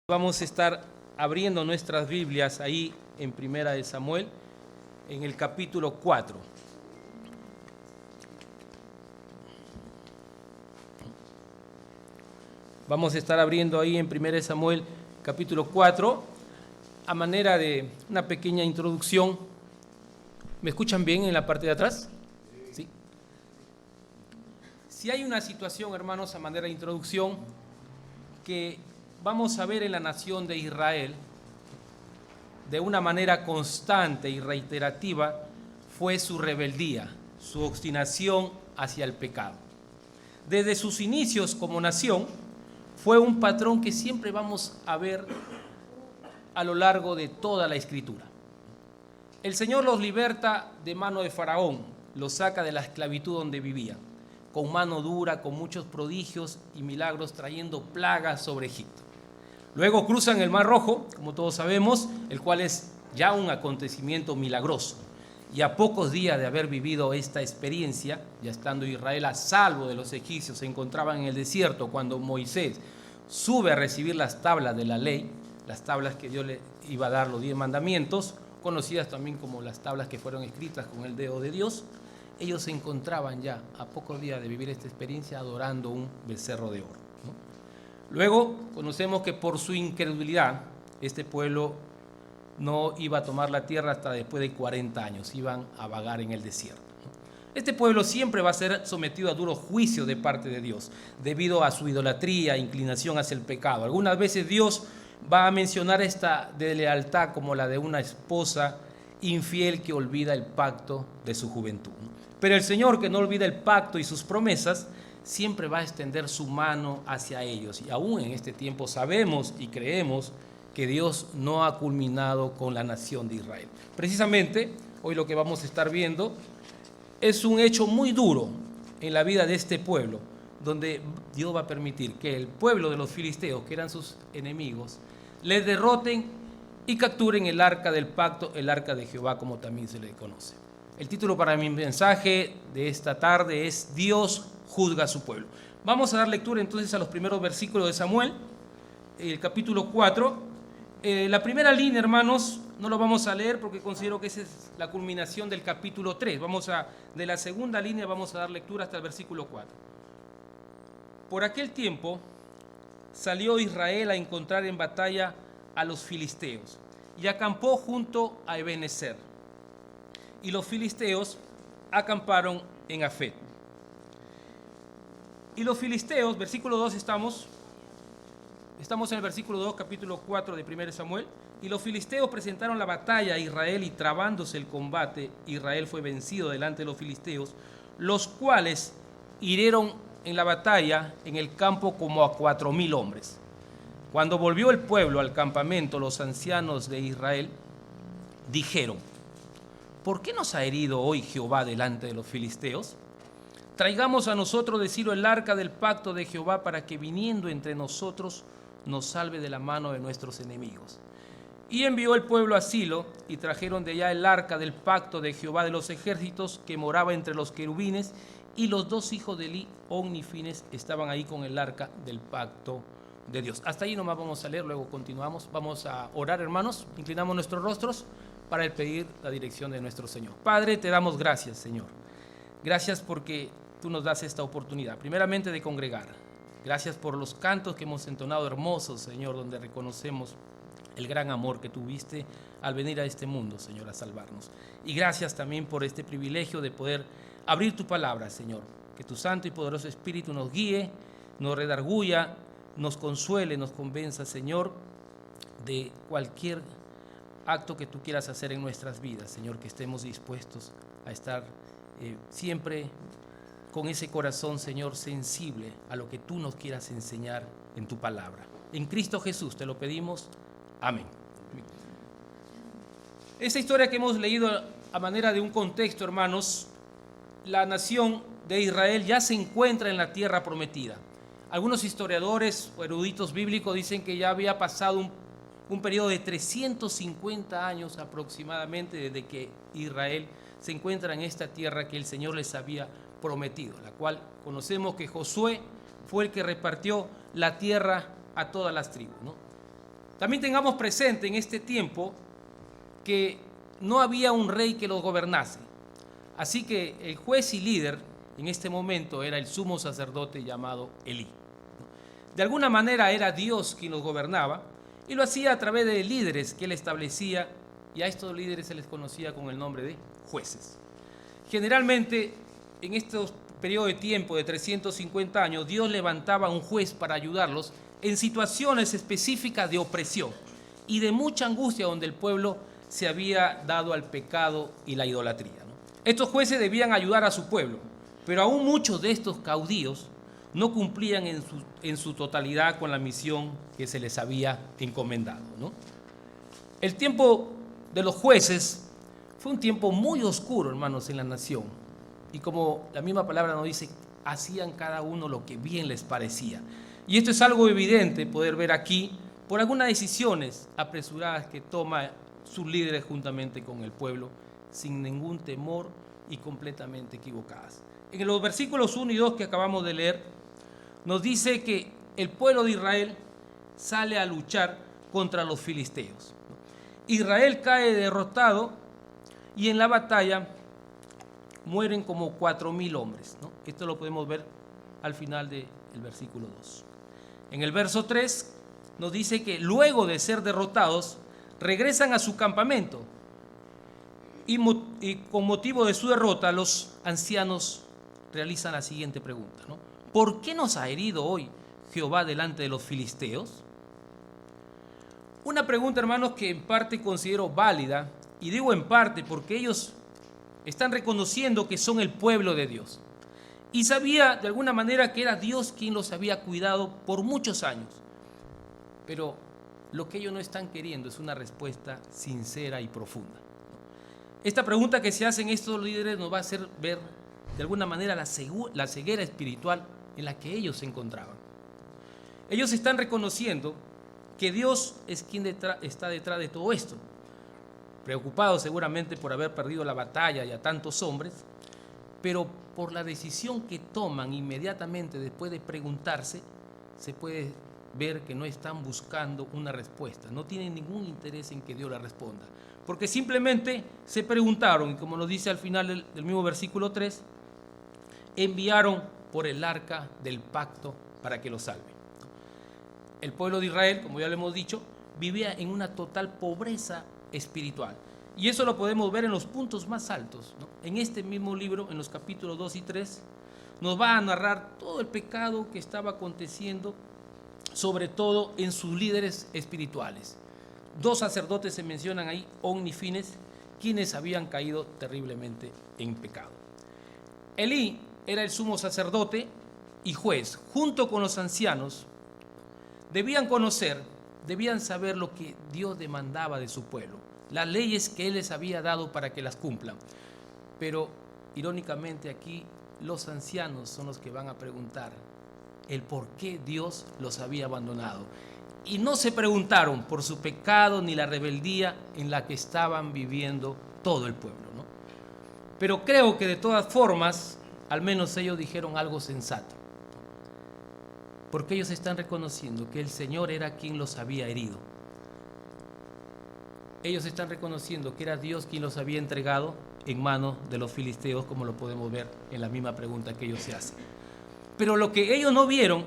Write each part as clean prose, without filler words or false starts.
Vamos a estar abriendo nuestras Biblias ahí en Primera de Samuel, en el capítulo 4. Vamos a estar abriendo ahí en Primera de Samuel, capítulo 4, a manera de una pequeña introducción. ¿Me escuchan bien en la parte de atrás? Sí. Si hay una situación, hermanos, a manera de introducción, que vamos a ver en la nación de Israel de una manera constante y reiterativa, fue su rebeldía, su obstinación hacia el pecado. Desde sus inicios como nación, fue un patrón que siempre vamos a ver a lo largo de toda la Escritura. El Señor los liberta de mano de Faraón, los saca de la esclavitud donde vivían, con mano dura, con muchos prodigios y milagros, trayendo plagas sobre Egipto. Luego cruzan el Mar Rojo, como todos sabemos, el cual es ya un acontecimiento milagroso. Y a pocos días de haber vivido esta experiencia, ya estando Israel a salvo de los egipcios, se encontraban en el desierto cuando Moisés sube a recibir las tablas de la ley, las tablas que Dios le iba a dar, los 10 mandamientos, conocidas también como las tablas que fueron escritas con el dedo de Dios. Ellos se encontraban ya a pocos días de vivir esta experiencia adorando un becerro de oro. Luego conocemos que por su incredulidad este pueblo no iba a tomar la tierra hasta después de 40 años, iban a vagar en el desierto. Este pueblo siempre va a ser sometido a duro juicio de parte de Dios, debido a su idolatría, inclinación hacia el pecado. Algunas veces Dios va a mencionar esta deslealtad como la de una esposa infiel que olvida el pacto de su juventud. Pero el Señor, que no olvida el pacto y sus promesas, siempre va a extender su mano hacia ellos. Y aún en este tiempo sabemos y creemos que Dios no ha culminado con la nación de Israel. Precisamente, hoy lo que vamos a estar viendo es un hecho muy duro en la vida de este pueblo, donde Dios va a permitir que el pueblo de los filisteos, que eran sus enemigos, les derroten y capturen el arca del pacto, el arca de Jehová, como también se le conoce. El título para mi mensaje de esta tarde es Dios juzga a su pueblo. Vamos a dar lectura entonces a los primeros versículos de Samuel, el capítulo 4. La primera línea, hermanos, no lo vamos a leer porque considero que esa es la culminación del capítulo 3. De la segunda línea vamos a dar lectura hasta el versículo 4. Por aquel tiempo salió Israel a encontrar en batalla a los filisteos y acampó junto a Ebenezer. Y los filisteos acamparon en Afet. Y los filisteos, versículo 2 estamos en el versículo 2, capítulo 4 de 1 Samuel. Y los filisteos presentaron la batalla a Israel y trabándose el combate, Israel fue vencido delante de los filisteos, los cuales hirieron en la batalla en el campo como a 4,000 hombres. Cuando volvió el pueblo al campamento, los ancianos de Israel dijeron: ¿por qué nos ha herido hoy Jehová delante de los filisteos? Traigamos a nosotros de Silo el arca del pacto de Jehová para que viniendo entre nosotros nos salve de la mano de nuestros enemigos. Y envió el pueblo a Silo y trajeron de allá el arca del pacto de Jehová de los ejércitos que moraba entre los querubines, y los 2 hijos de Eli, Ofni y Finees, estaban ahí con el arca del pacto de Dios. Hasta ahí nomás vamos a leer, luego continuamos. Vamos a orar, hermanos, inclinamos nuestros rostros para el pedir la dirección de nuestro Señor. Padre, te damos gracias, Señor. Gracias porque tú nos das esta oportunidad, primeramente de congregar. Gracias por los cantos que hemos entonado hermosos, Señor, donde reconocemos el gran amor que tuviste al venir a este mundo, Señor, a salvarnos. Y gracias también por este privilegio de poder abrir tu palabra, Señor. Que tu santo y poderoso Espíritu nos guíe, nos redarguya, nos consuele, nos convenza, Señor, de cualquier acto que tú quieras hacer en nuestras vidas, Señor, que estemos dispuestos a estar siempre con ese corazón, Señor, sensible a lo que tú nos quieras enseñar en tu palabra. En Cristo Jesús te lo pedimos. Amén. Esta historia que hemos leído a manera de un contexto, hermanos, la nación de Israel ya se encuentra en la tierra prometida. Algunos historiadores o eruditos bíblicos dicen que ya había pasado un periodo de 350 años aproximadamente desde que Israel se encuentra en esta tierra que el Señor les había prometido, la cual conocemos que Josué fue el que repartió la tierra a todas las tribus, ¿no? También tengamos presente en este tiempo que no había un rey que los gobernase. Así que el juez y líder en este momento era el sumo sacerdote llamado Elí. De alguna manera era Dios quien los gobernaba y lo hacía a través de líderes que él establecía, y a estos líderes se les conocía con el nombre de jueces. Generalmente en estos periodos de tiempo de 350 años, Dios levantaba un juez para ayudarlos en situaciones específicas de opresión y de mucha angustia donde el pueblo se había dado al pecado y la idolatría, ¿no? Estos jueces debían ayudar a su pueblo, pero aún muchos de estos caudillos no cumplían en su totalidad con la misión que se les había encomendado, ¿no? El tiempo de los jueces fue un tiempo muy oscuro, hermanos, en la nación. Y como la misma palabra nos dice, hacían cada uno lo que bien les parecía. Y esto es algo evidente poder ver aquí por algunas decisiones apresuradas que toma sus líderes juntamente con el pueblo, sin ningún temor y completamente equivocadas. En los versículos 1 y 2 que acabamos de leer, nos dice que el pueblo de Israel sale a luchar contra los filisteos. Israel cae derrotado y en la batalla mueren como 4,000 hombres, ¿no? Esto lo podemos ver al final del versículo 2. En el verso 3 nos dice que luego de ser derrotados, regresan a su campamento y con motivo de su derrota, los ancianos realizan la siguiente pregunta, ¿no? ¿Por qué nos ha herido hoy Jehová delante de los filisteos? Una pregunta, hermanos, que en parte considero válida, y digo en parte porque ellos están reconociendo que son el pueblo de Dios. Y sabía de alguna manera que era Dios quien los había cuidado por muchos años. Pero lo que ellos no están queriendo es una respuesta sincera y profunda. Esta pregunta que se hacen estos líderes nos va a hacer ver de alguna manera la ceguera espiritual en la que ellos se encontraban. Ellos están reconociendo que Dios es quien está detrás de todo esto, preocupados seguramente por haber perdido la batalla y a tantos hombres, pero por la decisión que toman inmediatamente después de preguntarse, se puede ver que no están buscando una respuesta, no tienen ningún interés en que Dios la responda, porque simplemente se preguntaron, y como nos dice al final del mismo versículo 3, enviaron por el arca del pacto para que lo salve. El pueblo de Israel, como ya lo hemos dicho, vivía en una total pobreza espiritual. Y eso lo podemos ver en los puntos más altos, ¿no? En este mismo libro, en los capítulos 2 y 3, nos va a narrar todo el pecado que estaba aconteciendo, sobre todo en sus líderes espirituales. 2 sacerdotes se mencionan ahí, Ofni y Finees, quienes habían caído terriblemente en pecado. Elí era el sumo sacerdote y juez, junto con los ancianos. Debían conocer, debían saber lo que Dios demandaba de su pueblo, las leyes que Él les había dado para que las cumplan. Pero irónicamente aquí los ancianos son los que van a preguntar el por qué Dios los había abandonado. Y no se preguntaron por su pecado ni la rebeldía en la que estaban viviendo todo el pueblo, ¿no? Pero creo que de todas formas, al menos ellos dijeron algo sensato, porque ellos están reconociendo que el Señor era quien los había herido. Ellos están reconociendo que era Dios quien los había entregado en manos de los filisteos, como lo podemos ver en la misma pregunta que ellos se hacen. Pero lo que ellos no vieron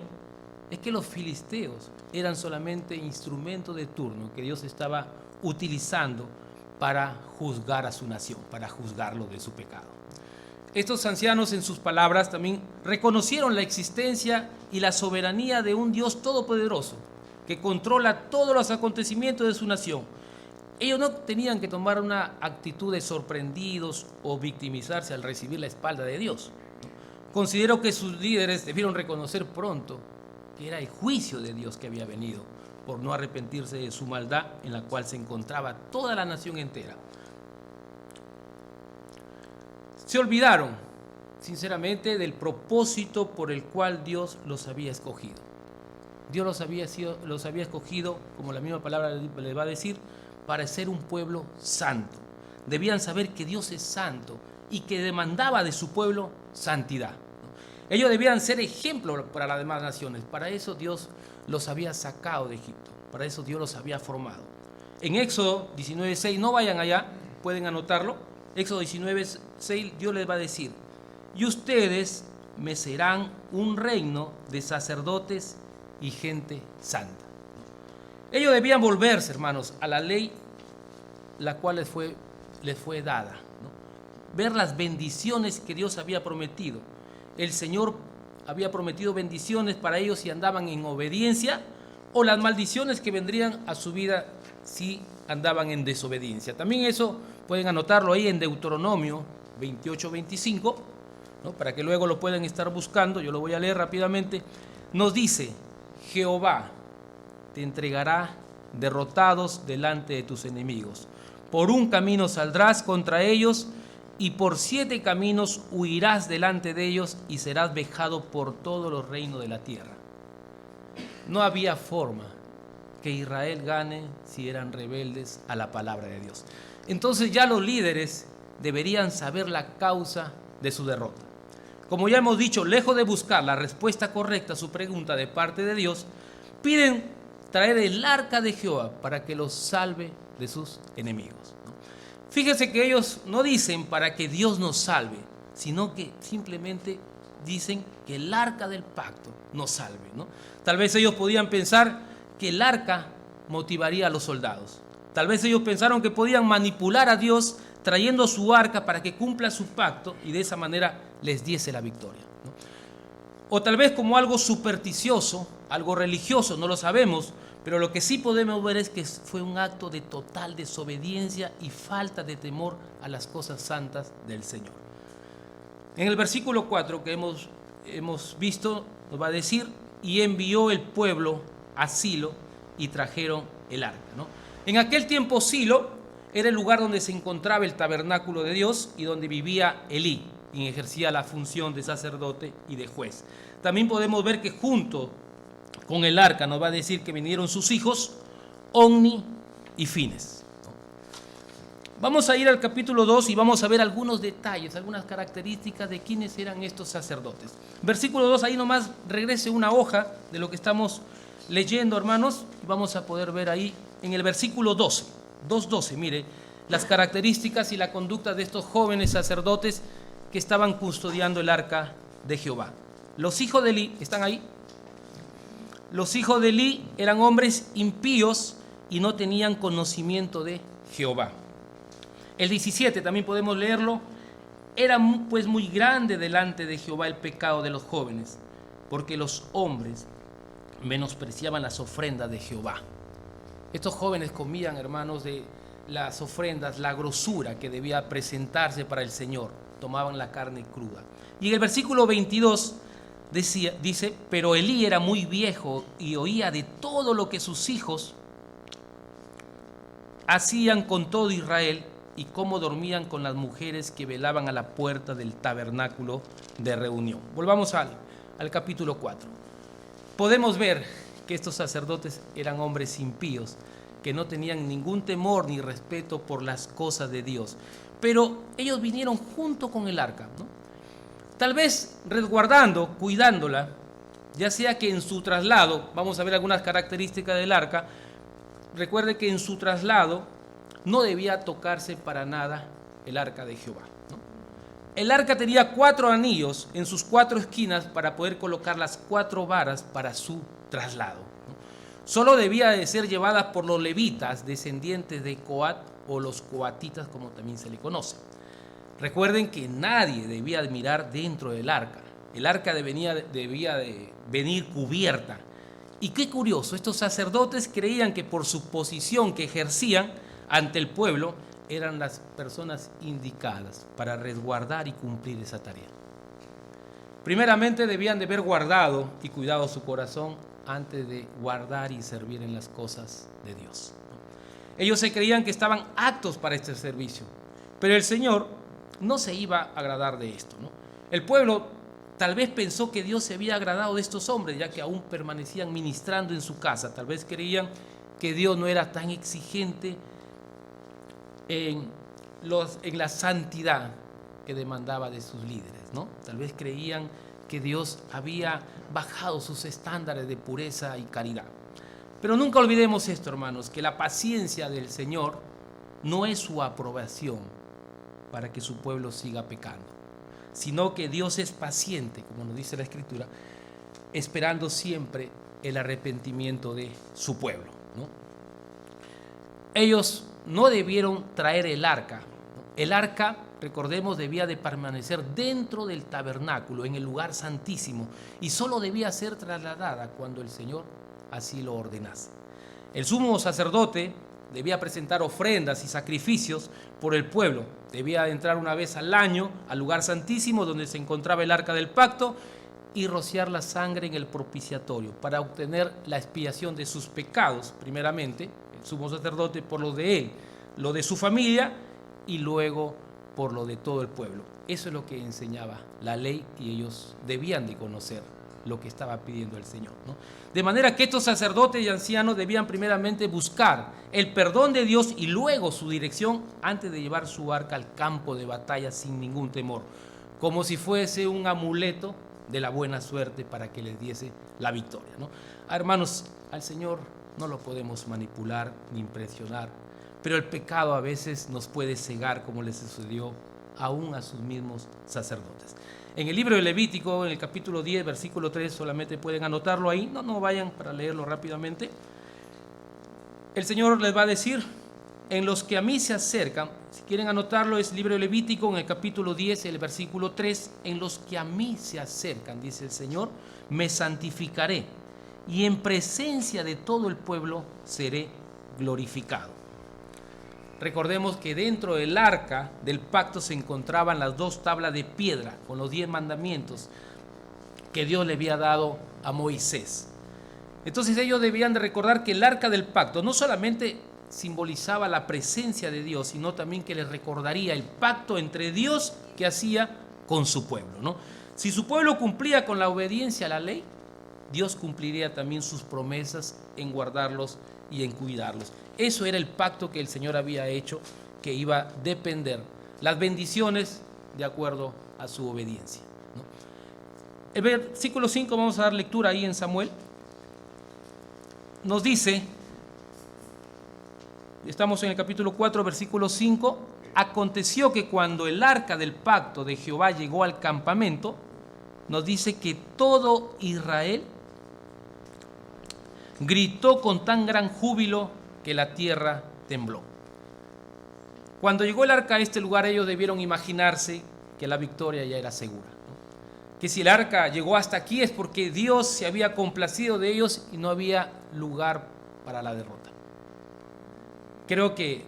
es que los filisteos eran solamente instrumentos de turno que Dios estaba utilizando para juzgar a su nación, para juzgarlo de su pecado. Estos ancianos, en sus palabras, también reconocieron la existencia y la soberanía de un Dios todopoderoso que controla todos los acontecimientos de su nación. Ellos no tenían que tomar una actitud de sorprendidos o victimizarse al recibir la espalda de Dios. Considero que sus líderes debieron reconocer pronto que era el juicio de Dios que había venido por no arrepentirse de su maldad en la cual se encontraba toda la nación entera. Se olvidaron, sinceramente, del propósito por el cual Dios los había escogido. Dios los había escogido, como la misma palabra les va a decir, para ser un pueblo santo. Debían saber que Dios es santo y que demandaba de su pueblo santidad. Ellos debían ser ejemplo para las demás naciones. Para eso Dios los había sacado de Egipto. Para eso Dios los había formado. En Éxodo 19:6, no vayan allá, pueden anotarlo. Éxodo 19:6, Dios les va a decir: y ustedes me serán un reino de sacerdotes y gente santa. Ellos debían volverse, hermanos, a la ley la cual les fue dada, ¿no? Ver las bendiciones que Dios había prometido. El Señor había prometido bendiciones para ellos si andaban en obediencia, o las maldiciones que vendrían a su vida si andaban en desobediencia. También eso pueden anotarlo ahí en Deuteronomio 28:25, ¿no? Para que luego lo puedan estar buscando. Yo lo voy a leer rápidamente. Nos dice: Jehová te entregará derrotados delante de tus enemigos. Por un camino saldrás contra ellos, y por 7 caminos huirás delante de ellos, y serás vejado por todos los reinos de la tierra. No había forma que Israel gane si eran rebeldes a la palabra de Dios. Entonces ya los líderes deberían saber la causa de su derrota. Como ya hemos dicho, lejos de buscar la respuesta correcta a su pregunta de parte de Dios, piden traer el arca de Jehová para que los salve de sus enemigos. Fíjense que ellos no dicen para que Dios nos salve, sino que simplemente dicen que el arca del pacto nos salve, ¿no? Tal vez ellos podían pensar que el arca motivaría a los soldados. Tal vez ellos pensaron que podían manipular a Dios trayendo su arca para que cumpla su pacto y de esa manera les diese la victoria, ¿no? O tal vez como algo supersticioso, algo religioso, no lo sabemos, pero lo que sí podemos ver es que fue un acto de total desobediencia y falta de temor a las cosas santas del Señor. En el versículo 4 que hemos visto, nos va a decir: y envió el pueblo a Silo y trajeron el arca, ¿no? En aquel tiempo Silo era el lugar donde se encontraba el tabernáculo de Dios y donde vivía Elí, quien ejercía la función de sacerdote y de juez. También podemos ver que junto con el arca nos va a decir que vinieron sus hijos, Omni y Fines. Vamos a ir al capítulo 2 y vamos a ver algunos detalles, algunas características de quiénes eran estos sacerdotes. Versículo 2, ahí nomás regrese una hoja de lo que estamos leyendo, hermanos, y vamos a poder ver ahí en el versículo 12, 2:12, mire, las características y la conducta de estos jóvenes sacerdotes que estaban custodiando el arca de Jehová. Los hijos de Elí, ¿están ahí? Los hijos de Elí eran hombres impíos y no tenían conocimiento de Jehová. El 17 también podemos leerlo: era pues muy grande delante de Jehová el pecado de los jóvenes, porque los hombres menospreciaban las ofrendas de Jehová. Estos jóvenes comían, hermanos, de las ofrendas, la grosura que debía presentarse para el Señor. Tomaban la carne cruda. Y en el versículo 22 dice: pero Elí era muy viejo y oía de todo lo que sus hijos hacían con todo Israel y cómo dormían con las mujeres que velaban a la puerta del tabernáculo de reunión. Volvamos al capítulo 4. Podemos ver que estos sacerdotes eran hombres impíos, que no tenían ningún temor ni respeto por las cosas de Dios. Pero ellos vinieron junto con el arca, ¿no? Tal vez resguardando, cuidándola, ya sea que en su traslado, vamos a ver algunas características del arca. Recuerde que en su traslado no debía tocarse para nada el arca de Jehová, ¿no? El arca tenía 4 anillos en sus 4 esquinas para poder colocar las 4 varas para su traslado, ¿no? Solo debía de ser llevada por los levitas, descendientes de Coat, o los coatitas, como también se le conoce. Recuerden que nadie debía mirar dentro del arca. El arca debía de venir cubierta. Y qué curioso, estos sacerdotes creían que por su posición que ejercían ante el pueblo eran las personas indicadas para resguardar y cumplir esa tarea. Primeramente debían de haber guardado y cuidado su corazón antes de guardar y servir en las cosas de Dios. Ellos se creían que estaban aptos para este servicio, pero el Señor no se iba a agradar de esto, ¿no? El pueblo tal vez pensó que Dios se había agradado de estos hombres, ya que aún permanecían ministrando en su casa. Tal vez creían que Dios no era tan exigente en la santidad que demandaba de sus líderes, ¿no? Tal vez creían que Dios había bajado sus estándares de pureza y caridad. Pero nunca olvidemos esto, hermanos, que la paciencia del Señor no es su aprobación para que su pueblo siga pecando, sino que Dios es paciente, como nos dice la Escritura, esperando siempre el arrepentimiento de su pueblo, ¿no? Ellos no debieron traer el arca, ¿no? El arca, recordemos, debía de permanecer dentro del tabernáculo, en el lugar santísimo, y solo debía ser trasladada cuando el Señor así lo ordenase. El sumo sacerdote debía presentar ofrendas y sacrificios por el pueblo. Debía entrar una vez al año al lugar santísimo donde se encontraba el arca del pacto y rociar la sangre en el propiciatorio para obtener la expiación de sus pecados, primeramente, el sumo sacerdote por lo de él, lo de su familia y luego por lo de todo el pueblo. Eso es lo que enseñaba la ley y ellos debían de conocer lo que estaba pidiendo el Señor, ¿no? De manera que estos sacerdotes y ancianos debían primeramente buscar el perdón de Dios y luego su dirección antes de llevar su arca al campo de batalla sin ningún temor, como si fuese un amuleto de la buena suerte para que les diese la victoria, ¿no? Hermanos, al Señor no lo podemos manipular ni impresionar, pero el pecado a veces nos puede cegar, como les sucedió aún a sus mismos sacerdotes. En el libro de Levítico, en el capítulo 10, versículo 3, solamente pueden anotarlo ahí, no vayan para leerlo rápidamente. El Señor les va a decir: en los que a mí se acercan, si quieren anotarlo, es el libro de Levítico, en el capítulo 10, el versículo 3, en los que a mí se acercan, dice el Señor, me santificaré, y en presencia de todo el pueblo seré glorificado. Recordemos que dentro del arca del pacto se encontraban las 2 tablas de piedra con los 10 mandamientos que Dios le había dado a Moisés. Entonces ellos debían de recordar que el arca del pacto no solamente simbolizaba la presencia de Dios, sino también que les recordaría el pacto entre Dios que hacía con su pueblo, ¿no? Si su pueblo cumplía con la obediencia a la ley, Dios cumpliría también sus promesas en guardarlos y en cuidarlos. Eso era el pacto que el Señor había hecho, que iba a depender las bendiciones de acuerdo a su obediencia, ¿no? El versículo 5, vamos a dar lectura ahí en Samuel. Nos dice, estamos en el capítulo 4, versículo 5, aconteció que cuando el arca del pacto de Jehová llegó al campamento, nos dice que todo Israel gritó con tan gran júbilo que la tierra tembló. Cuando llegó el arca a este lugar, ellos debieron imaginarse que la victoria ya era segura, ¿no? Que si el arca llegó hasta aquí es porque Dios se había complacido de ellos y no había lugar para la derrota. Creo que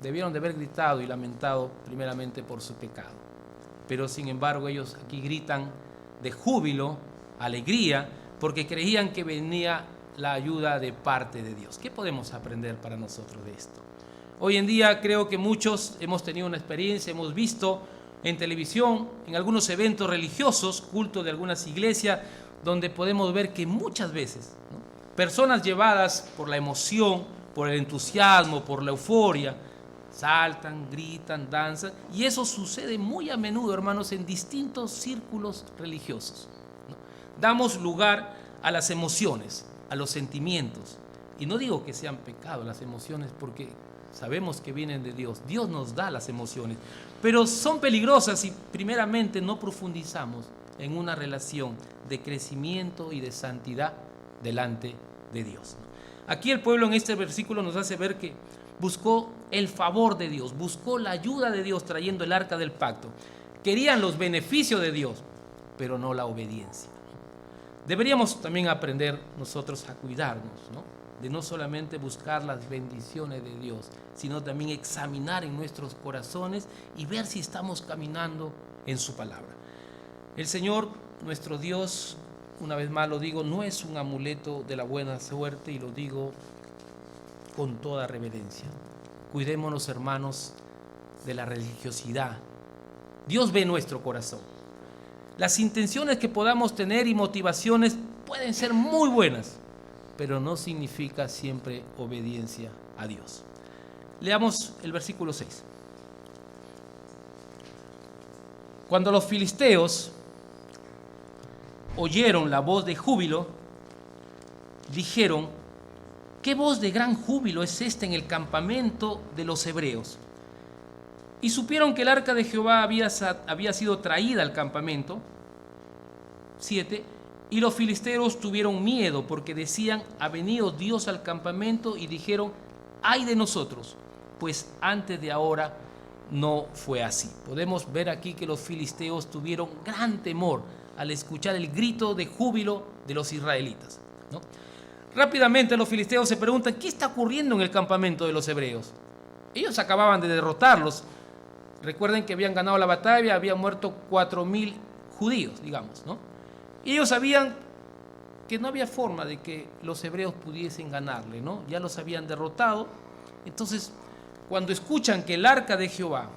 debieron de haber gritado y lamentado primeramente por su pecado, pero sin embargo ellos aquí gritan de júbilo, alegría, porque creían que venía la ayuda de parte de Dios. ¿Qué podemos aprender para nosotros de esto? Hoy en día creo que muchos hemos tenido una experiencia, hemos visto en televisión, en algunos eventos religiosos, cultos de algunas iglesias, donde podemos ver que muchas veces, ¿no?, personas llevadas por la emoción, por el entusiasmo, por la euforia, saltan, gritan, danzan, y eso sucede muy a menudo, hermanos, en distintos círculos religiosos, ¿no? Damos lugar a las emociones, a los sentimientos, y no digo que sean pecados las emociones, porque sabemos que vienen de Dios. Dios nos da las emociones, pero son peligrosas si primeramente no profundizamos en una relación de crecimiento y de santidad delante de Dios. Aquí el pueblo en este versículo nos hace ver que buscó el favor de Dios, buscó la ayuda de Dios trayendo el arca del pacto. Querían los beneficios de Dios, pero no la obediencia. Deberíamos también aprender nosotros a cuidarnos, ¿no?, de no solamente buscar las bendiciones de Dios, sino también examinar en nuestros corazones y ver si estamos caminando en su palabra. El Señor, nuestro Dios, una vez más lo digo, no es un amuleto de la buena suerte, y lo digo con toda reverencia. Cuidémonos, hermanos, de la religiosidad. Dios ve nuestro corazón. Las intenciones que podamos tener y motivaciones pueden ser muy buenas, pero no significa siempre obediencia a Dios. Leamos el versículo 6. Cuando los filisteos oyeron la voz de júbilo, dijeron: ¿qué voz de gran júbilo es esta en el campamento de los hebreos? Y supieron que el arca de Jehová había sido traída al campamento. 7. Y los filisteos tuvieron miedo porque decían, ha venido Dios al campamento, y dijeron, ay de nosotros, pues antes de ahora no fue así. Podemos ver aquí que los filisteos tuvieron gran temor al escuchar el grito de júbilo de los israelitas, ¿no? Rápidamente los filisteos se preguntan, ¿qué está ocurriendo en el campamento de los hebreos? Ellos acababan de derrotarlos. Recuerden que habían ganado la batalla, habían muerto 4.000 judíos, digamos, ¿no? Y ellos sabían que no había forma de que los hebreos pudiesen ganarle, ¿no? Ya los habían derrotado. Entonces, cuando escuchan que el arca de Jehová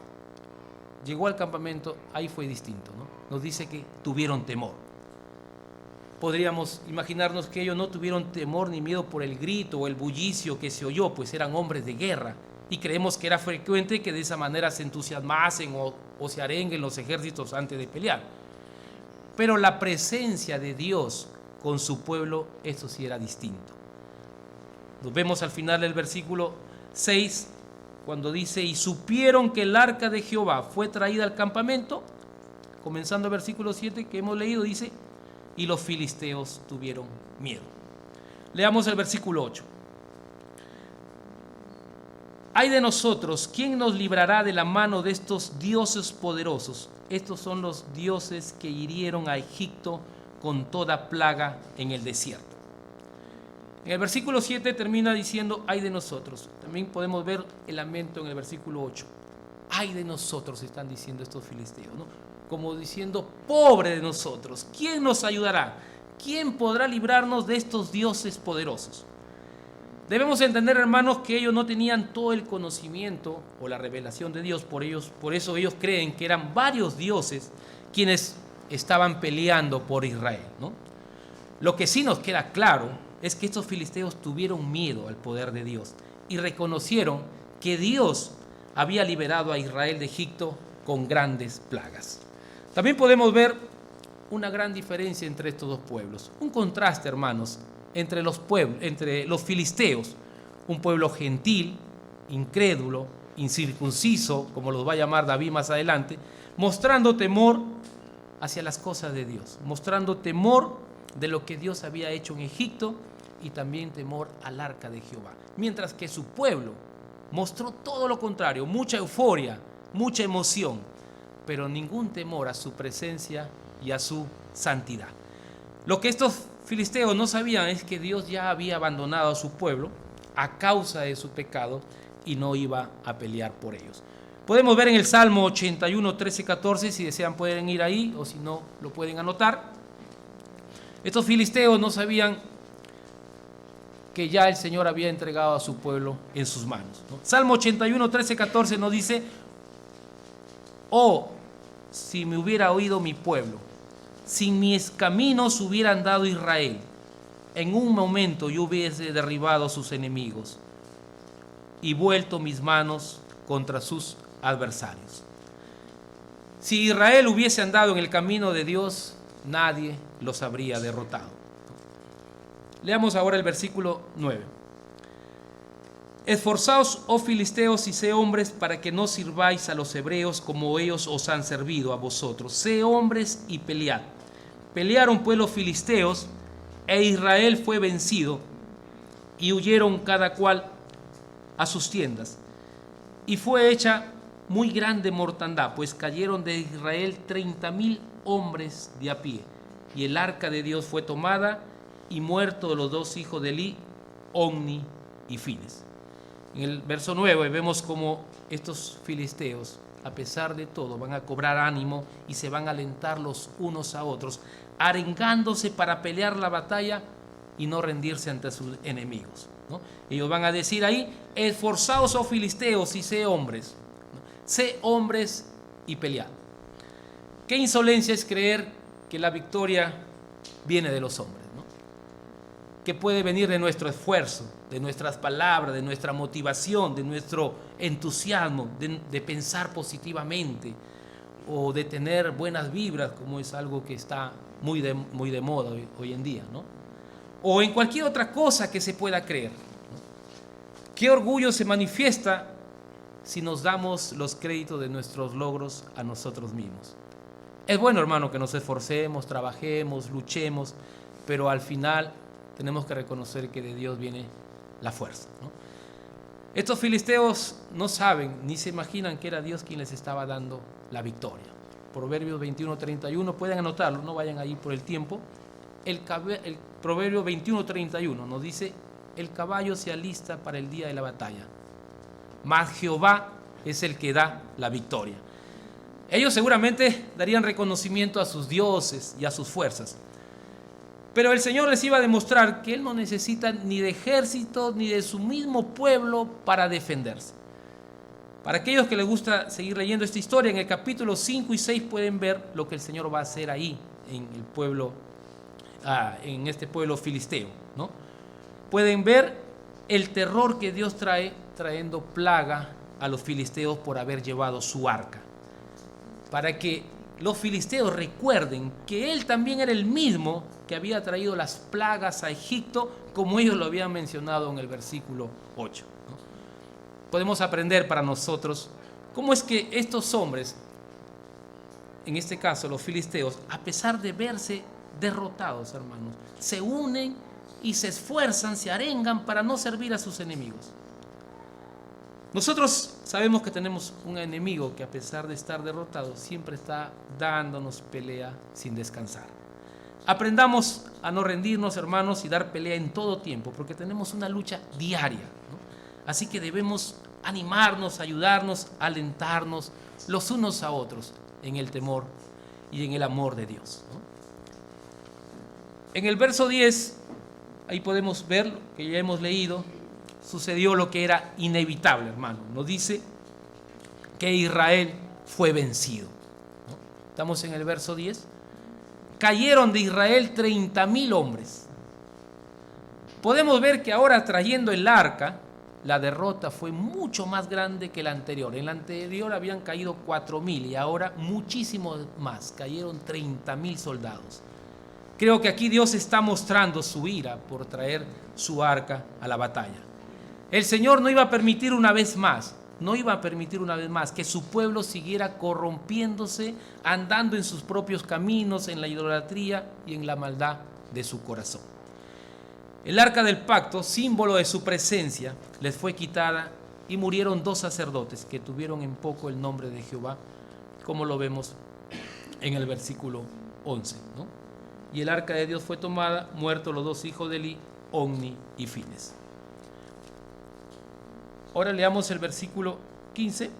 llegó al campamento, ahí fue distinto, ¿no? Nos dice que tuvieron temor. Podríamos imaginarnos que ellos no tuvieron temor ni miedo por el grito o el bullicio que se oyó, pues eran hombres de guerra. Y creemos que era frecuente que de esa manera se entusiasmasen o se arenguen los ejércitos antes de pelear. Pero la presencia de Dios con su pueblo, eso sí era distinto. Nos vemos al final del versículo 6, cuando dice, y supieron que el arca de Jehová fue traída al campamento, comenzando el versículo 7 que hemos leído, dice, y los filisteos tuvieron miedo. Leamos el versículo 8. Ay de nosotros, ¿quién nos librará de la mano de estos dioses poderosos? Estos son los dioses que hirieron a Egipto con toda plaga en el desierto. En el versículo 7 termina diciendo, ay de nosotros. También podemos ver el lamento en el versículo 8. Ay de nosotros, están diciendo estos filisteos, ¿no? Como diciendo, pobre de nosotros, ¿quién nos ayudará? ¿Quién podrá librarnos de estos dioses poderosos? Debemos entender, hermanos, que ellos no tenían todo el conocimiento o la revelación de Dios, por eso ellos creen que eran varios dioses quienes estaban peleando por Israel, ¿no? Lo que sí nos queda claro es que estos filisteos tuvieron miedo al poder de Dios y reconocieron que Dios había liberado a Israel de Egipto con grandes plagas. También podemos ver una gran diferencia entre estos dos pueblos, un contraste, hermanos, entre los filisteos, un pueblo gentil, incrédulo, incircunciso, como los va a llamar David más adelante, mostrando temor hacia las cosas de Dios, mostrando temor de lo que Dios había hecho en Egipto y también temor al arca de Jehová. Mientras que su pueblo mostró todo lo contrario, mucha euforia, mucha emoción, pero ningún temor a su presencia y a su santidad. Lo que estos filisteos no sabían es que Dios ya había abandonado a su pueblo a causa de su pecado y no iba a pelear por ellos. Podemos ver en el Salmo 81, 13, 14, si desean pueden ir ahí o si no lo pueden anotar. Estos filisteos no sabían que ya el Señor había entregado a su pueblo en sus manos, ¿no? Salmo 81, 13, 14 nos dice, oh, si me hubiera oído mi pueblo, si mis caminos hubiera andado Israel, en un momento yo hubiese derribado a sus enemigos y vuelto mis manos contra sus adversarios. Si Israel hubiese andado en el camino de Dios, nadie los habría derrotado. Leamos ahora el versículo 9. Esforzaos, oh filisteos, y sé hombres, para que no sirváis a los hebreos como ellos os han servido a vosotros. Sé hombres y pelead. Pelearon pues los filisteos, e Israel fue vencido, y huyeron cada cual a sus tiendas. Y fue hecha muy grande mortandad, pues cayeron de Israel 30.000 hombres de a pie. Y el arca de Dios fue tomada, y muertos los dos hijos de Eli, Omni y Fines. En el verso 9 vemos cómo estos filisteos, a pesar de todo, van a cobrar ánimo y se van a alentar los unos a otros, arengándose para pelear la batalla y no rendirse ante sus enemigos, ¿no? Ellos van a decir ahí, esforzaos, oh filisteos, y sé hombres, ¿no? Sé hombres y pelead. Qué insolencia es creer que la victoria viene de los hombres, ¿no? Que puede venir de nuestro esfuerzo, de nuestras palabras, de nuestra motivación, de nuestro entusiasmo, de pensar positivamente o de tener buenas vibras, como es algo que está muy de moda hoy en día, ¿no? O en cualquier otra cosa que se pueda creer, ¿no? ¿Qué orgullo se manifiesta si nos damos los créditos de nuestros logros a nosotros mismos? Es bueno, hermano, que nos esforcemos, trabajemos, luchemos, pero al final tenemos que reconocer que de Dios viene la fuerza, ¿no? Estos filisteos no saben ni se imaginan que era Dios quien les estaba dando la victoria. Proverbios 21:31, pueden anotarlo, no vayan ahí por el tiempo. El Proverbio 21:31 nos dice: el caballo se alista para el día de la batalla, mas Jehová es el que da la victoria. Ellos seguramente darían reconocimiento a sus dioses y a sus fuerzas, pero el Señor les iba a demostrar que Él no necesita ni de ejército ni de su mismo pueblo para defenderse. Para aquellos que les gusta seguir leyendo esta historia, en el capítulo 5 y 6 pueden ver lo que el Señor va a hacer ahí en el pueblo, en este pueblo filisteo, ¿no? Pueden ver el terror que Dios trae trayendo plaga a los filisteos por haber llevado su arca, para que los filisteos recuerden que Él también era el mismo que había traído las plagas a Egipto, como ellos lo habían mencionado en el versículo 8, ¿no? Podemos aprender para nosotros cómo es que estos hombres, en este caso los filisteos, a pesar de verse derrotados, hermanos, se unen y se esfuerzan, se arengan para no servir a sus enemigos. Nosotros sabemos que tenemos un enemigo que, a pesar de estar derrotado, siempre está dándonos pelea sin descansar. Aprendamos a no rendirnos, hermanos, y dar pelea en todo tiempo, porque tenemos una lucha diaria, ¿no? Así que debemos animarnos, ayudarnos, alentarnos los unos a otros en el temor y en el amor de Dios, ¿no? En el verso 10, ahí podemos ver lo que ya hemos leído. Sucedió lo que era inevitable, hermano. Nos dice que Israel fue vencido, ¿no? Estamos en el verso 10. Cayeron de Israel 30,000 hombres. Podemos ver que ahora, trayendo el arca, la derrota fue mucho más grande que la anterior. En la anterior habían caído 4,000 y ahora muchísimo más. Cayeron 30,000 soldados. Creo que aquí Dios está mostrando su ira por traer su arca a la batalla. El Señor no iba a permitir una vez más que su pueblo siguiera corrompiéndose, andando en sus propios caminos, en la idolatría y en la maldad de su corazón. El arca del pacto, símbolo de su presencia, les fue quitada y murieron 2 sacerdotes que tuvieron en poco el nombre de Jehová, como lo vemos en el versículo 11, ¿no? Y el arca de Dios fue tomada, muertos los 2 hijos de Elí, Ofni y Fines. Ahora leamos el versículo 15.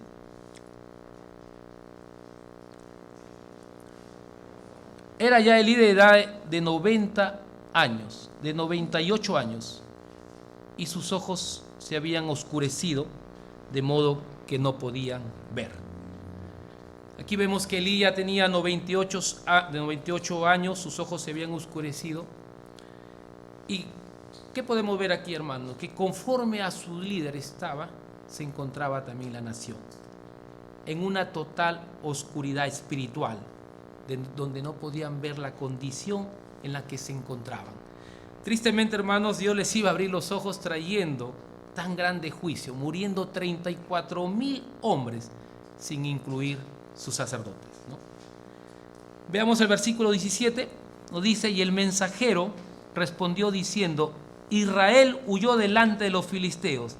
Era ya Elí de edad de 90 años, de 98 años, y sus ojos se habían oscurecido, de modo que no podían ver. Aquí vemos que Elí ya tenía 98 años, sus ojos se habían oscurecido. ¿Y qué podemos ver aquí, hermano? Que conforme a su líder se encontraba también la nación, en una total oscuridad espiritual, donde no podían ver la condición en la que se encontraban. Tristemente, hermanos, Dios les iba a abrir los ojos trayendo tan grande juicio, muriendo 34,000 hombres, sin incluir sus sacerdotes, ¿no? Veamos el versículo 17, nos dice: y el mensajero respondió diciendo: Israel huyó delante de los filisteos,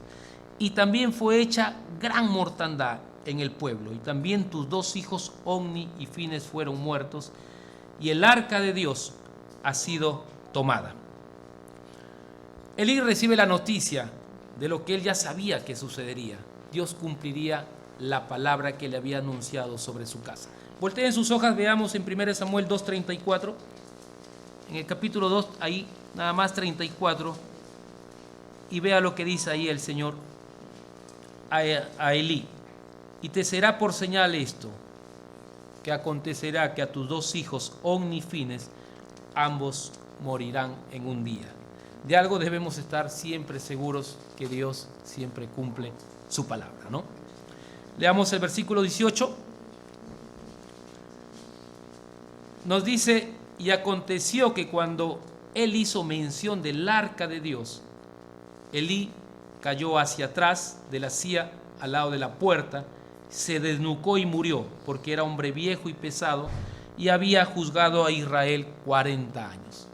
y también fue hecha gran mortandad en el pueblo, y también tus 2 hijos Ofni y Fines fueron muertos, y el arca de Dios ha sido tomada. Elí recibe la noticia de lo que él ya sabía que sucedería. Dios cumpliría la palabra que le había anunciado sobre su casa. Volteen sus hojas, veamos en 1 Samuel 2:34, en el capítulo 2, ahí nada más 34, y vea lo que dice ahí el Señor a Elí: y te será por señal esto, que acontecerá que a tus 2 hijos Ofni y Fines ambos morirán en un día. De algo debemos estar siempre seguros, que Dios siempre cumple su palabra, ¿no? Leamos el versículo 18. Nos dice: y aconteció que cuando él hizo mención del arca de Dios, Elí cayó hacia atrás de la silla al lado de la puerta, se desnucó y murió, porque era hombre viejo y pesado y había juzgado a Israel 40 años.